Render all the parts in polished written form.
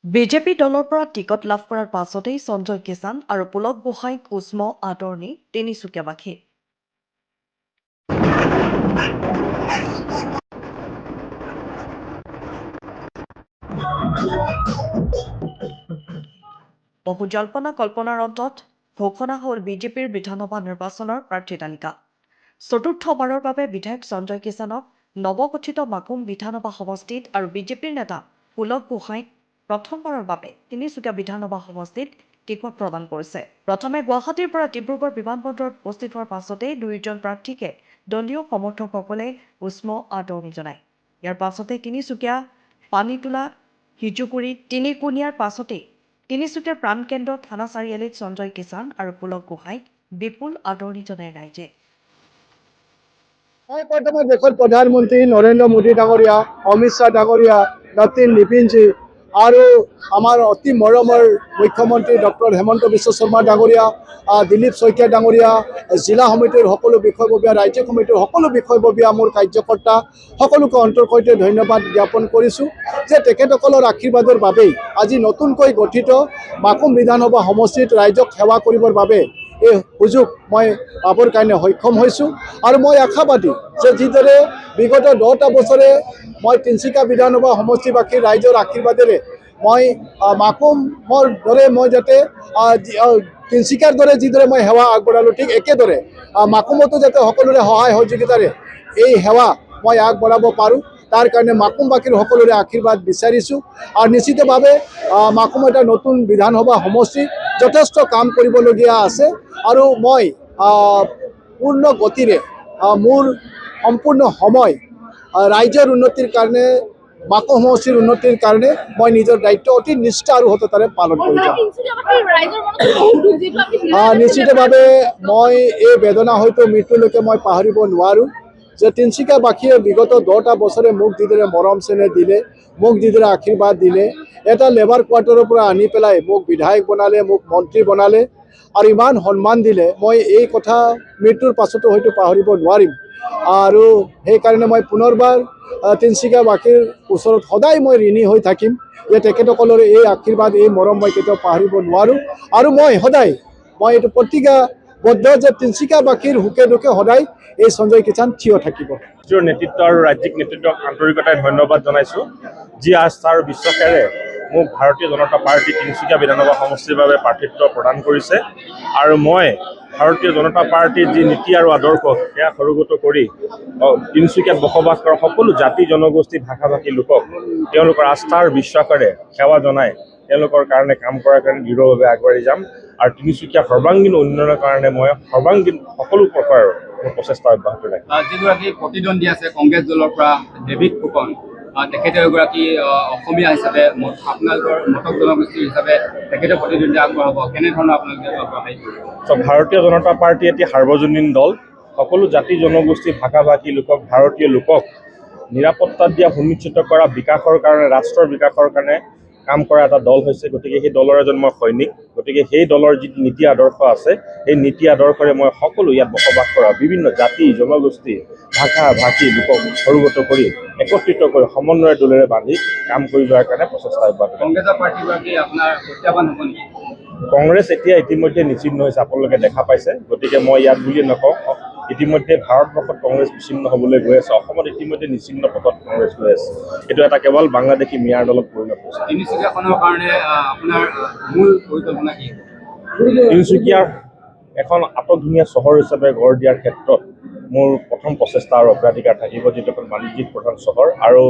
BJP দলৰ পৰা ticket লাভ কৰাৰ পাছতেই সঞ্জয় কিষাণ আৰু পুলক গোহাঁইক উষ্ম আদৰণি তিনিচুকীয়াবাসী। বহু জল্পনা কল্পনাৰ অন্তত ঘোষণা হ'ল বিজেপিৰ বিধানসভা নিৰ্বাচনৰ প্ৰাৰ্থী তালিকা। চতুৰ্থবাৰৰ বাবে বিধায়ক সঞ্জয় কিষাণক নৱগঠিত মাকুম বিধানসভা সমষ্টিত আৰু বিজেপিৰ নেতা পুলক গোহাঁইক প্ৰথমবাৰৰ বাবে তিনিচুকীয়া বিধানসভা সমষ্টিত টিকট প্ৰদান কৰিছে। প্ৰথমে গুৱাহাটীৰ পৰা ডিব্ৰুগড় বিমানবন্দৰত উপস্থিত হোৱাৰ পাছতেই দুয়োজন প্ৰাৰ্থীকে দলীয় সমৰ্থকসকলে উষ্ম আদৰণি জনায়। ইয়াৰ পাছতে তিনিচুকীয়া, পানীতোলা, হিজুগুৰি, তিনিকুণীয়াৰ পাছতেই তিনিচুকীয়াৰ প্ৰাণকেন্দ্ৰ থানা চাৰিআলিত সঞ্জয় কিষাণ আৰু পুলক গোহাঁইক বিপুল আদৰণি জনায় ৰাইজে। মই বৰ্তমান দেশৰ প্ৰধানমন্ত্ৰী নৰেন্দ্ৰ মোদী ডাঙৰীয়া, অমিত শ্বাহ ডাঙৰীয়া, ডক্টৰ নিপিনজী আৰু আমাৰ অতি মৰমৰ মুখ্যমন্ত্ৰী ডক্টৰ হেমন্ত বিশ্ব শৰ্মা ডাঙৰীয়া, দিলীপ শইকীয়া ডাঙৰীয়া, জিলা সমিতিৰ সকলো বিষয়ববীয়া, ৰাজ্যিক সমিতিৰ সকলো বিষয়ববীয়া, মোৰ কাৰ্যকৰ্তা সকলোকে অন্তৰ্কৈতে ধন্যবাদ জ্ঞাপন কৰিছোঁ যে তেখেতসকলৰ আশীৰ্বাদৰ বাবেই আজি নতুনকৈ গঠিত মাকুম বিধানসভা সমষ্টিত ৰাইজক সেৱা কৰিবৰ বাবে এই সুযোগ মই পাবৰ কাৰণে সক্ষম হৈছোঁ। আৰু মই আশাবাদী যে যিদৰে বিগত 10টা বছৰে মই তিনিচুকীয়া বিধানসভা সমষ্টিবাসীৰ ৰাইজৰ আশীৰ্বাদেৰে মই মাকুমৰ দৰে মই যাতে তিনিচুকীয়াৰ দৰে যিদৰে মই সেৱা আগবঢ়ালোঁ, ঠিক একেদৰে মাকুমতো যাতে সকলোৰে সহায় সহযোগিতাৰে এই সেৱা মই আগবঢ়াব পাৰোঁ, তাৰ কাৰণে মাকুমবাসীৰ সকলোৰে আশীৰ্বাদ বিচাৰিছোঁ। আৰু নিশ্চিতভাৱে মাকুম এটা নতুন বিধানসভা সমষ্টি, যথেষ্ট কাম কৰিবলগীয়া আছে আৰু মই পূৰ্ণ গতিৰে মোৰ সম্পূৰ্ণ সময় ৰাইজৰ উন্নতিৰ কাৰণে, মাকুম সমষ্টিৰ উন্নতিৰ কাৰণে মই নিজৰ দায়িত্ব অতি নিষ্ঠা আৰু সততাৰে পালন কৰি যাম। নিশ্চিতভাৱে মই এই বেদনা হয়তো মৃত্যুলৈকে মই পাহৰিব নোৱাৰোঁ যে তিনিচুকীয়াবাসীয়ে বিগত 10টা বছৰে মোক যিদৰে মৰম চেনেহ দিলে, মোক যিদৰে আশীৰ্বাদ দিলে, এটা লেবাৰ কোৱাৰ্টাৰৰ পৰা আনি পেলাই মোক বিধায়ক বনালে, মোক মন্ত্ৰী বনালে আৰু ইমান সন্মান দিলে, মই এই কথা মৃত্যুৰ পাছতো হয়তো পাহৰিব নোৱাৰিম। আৰু সেইকাৰণে মই পুনৰবাৰ তিনিচুকীয়াবাসীৰ ওচৰত সদায় মই ঋণী হৈ থাকিম যে তেখেতসকলৰ এই আশীৰ্বাদ, এই মৰম মই কেতিয়াও পাহৰিব নোৱাৰোঁ। আৰু মই এইটো প্ৰতিজ্ঞাবদ্ধ যে তিনিচুকীয়াবাসীৰ সুখে দুখে সদায় এই সঞ্জয় কিষাণ থিয় থাকিব। নেতৃত্ব আৰু ৰাজ্যিক নেতৃত্বক আন্তৰিকতাৰে ধন্যবাদ জনাইছোঁ, যি আস্থা আৰু বিশ্বাসেৰে মোক ভাৰতীয় জনতা পাৰ্টী তিনিচুকীয়া বিধানসভা সমষ্টিৰ বাবে প্ৰাৰ্থিত্ব প্ৰদান কৰিছে। আৰু মই ভাৰতীয় জনতা পাৰ্টীৰ যি নীতি আৰু আদৰ্শ সেয়া সৰুগত কৰি তিনিচুকীয়াত বসবাস কৰা সকলো জাতি জনগোষ্ঠী ভাষা ভাষী লোকক তেওঁলোকৰ আস্থা আৰু বিশ্বাসেৰে সেৱা জনাই তেওঁলোকৰ কাৰণে কাম কৰাৰ কাৰণে দৃঢ়ভাৱে আগবাঢ়ি যাম। আৰু তিনিচুকীয়া সৰ্বাংগীন উন্নয়নৰ কাৰণে মই সৰ্বাংগীন সকলো প্ৰকাৰৰ প্ৰচেষ্টা অব্যাহত ৰাখিম। যিগৰাকী প্ৰতিদ্বন্দ্বী আছে কংগ্ৰেছ দলৰ পৰা ডেভিড ফুকন, তেখেতে এগৰাকী অসমীয়া হিচাপে আপোনালোকৰ মটক জনগোষ্ঠী হিচাপে তেখেতে প্ৰতিদ্বন্দ্বী আগবঢ়াব, কেনেধৰণৰ আপোনালোকে আগবঢ়াই? ভাৰতীয় জনতা পাৰ্টী এটি সাৰ্বজনীন দল। সকলো জাতি জনগোষ্ঠী ভাষা ভাষী লোকক, ভাৰতীয় লোকক নিৰাপত্তা দিয়া, সুনিশ্চিত কৰা, বিকাশৰ কাৰণে, ৰাষ্ট্ৰৰ বিকাশৰ কাৰণে কাম কৰা এটা দল হৈছে। গতিকে সেই দলৰ এজন মই সৈনিক। গতিকে সেই দলৰ যি নীতি আদৰ্শ আছে, সেই নীতি আদৰ্শৰে মই সকলো ইয়াত বসবাস কৰা বিভিন্ন জাতি জনগোষ্ঠী ভাষা ভাষী লোকক সৰুগত কৰি একত্ৰিত কৰি সমন্বয়ৰ দোলেৰে বান্ধি কাম কৰি যোৱাৰ কাৰণে প্ৰচেষ্টা অব্যাহত। কংগ্ৰেছৰ প্ৰাৰ্থীগৰাকী আপোনাৰ প্ৰত্যাহ্বান হ'ব নেকি? কংগ্ৰেছ এতিয়া ইতিমধ্যে নিশ্চিন্ন হৈছে, আপোনালোকে দেখা পাইছে। গতিকে মই ইয়াত বুলি নকওঁ, ইতিমধ্যে ভাৰতবৰ্ষত কংগ্ৰেছ বিচ্ছিন্ন হ'বলৈ গৈ আছে। অসমত ইতিমধ্যে নিশ্চিন্ন পথত কংগ্ৰেছ গৈ আছে। এইটো এটা কেৱল বাংলাদেশী মিয়াৰ দলত পৰিণত হৈছে। তিনিচুকীয়াখনৰ কাৰণে আপোনাৰ মূল পৰিকল্পনা কি? তিনিচুকীয়াৰ এখন আটকধুনীয়া চহৰ হিচাপে গঢ় দিয়াৰ ক্ষেত্ৰত মোৰ প্ৰথম প্ৰচেষ্টা আৰু অগ্ৰাধিকাৰ থাকিব, যিটো এখন বাণিজ্যিক প্ৰধান চহৰ আৰু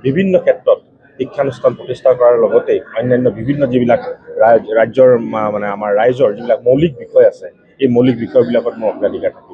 বিভিন্ন ক্ষেত্ৰত শিক্ষানুষ্ঠান প্ৰতিষ্ঠা কৰাৰ লগতে অন্যান্য বিভিন্ন যিবিলাক ৰাজ্যৰ আমাৰ ৰাইজৰ যিবিলাক মৌলিক বিষয় আছে, এই মৌলিক বিষয়বিলাকত মোৰ অগ্ৰাধিকাৰ থাকিব।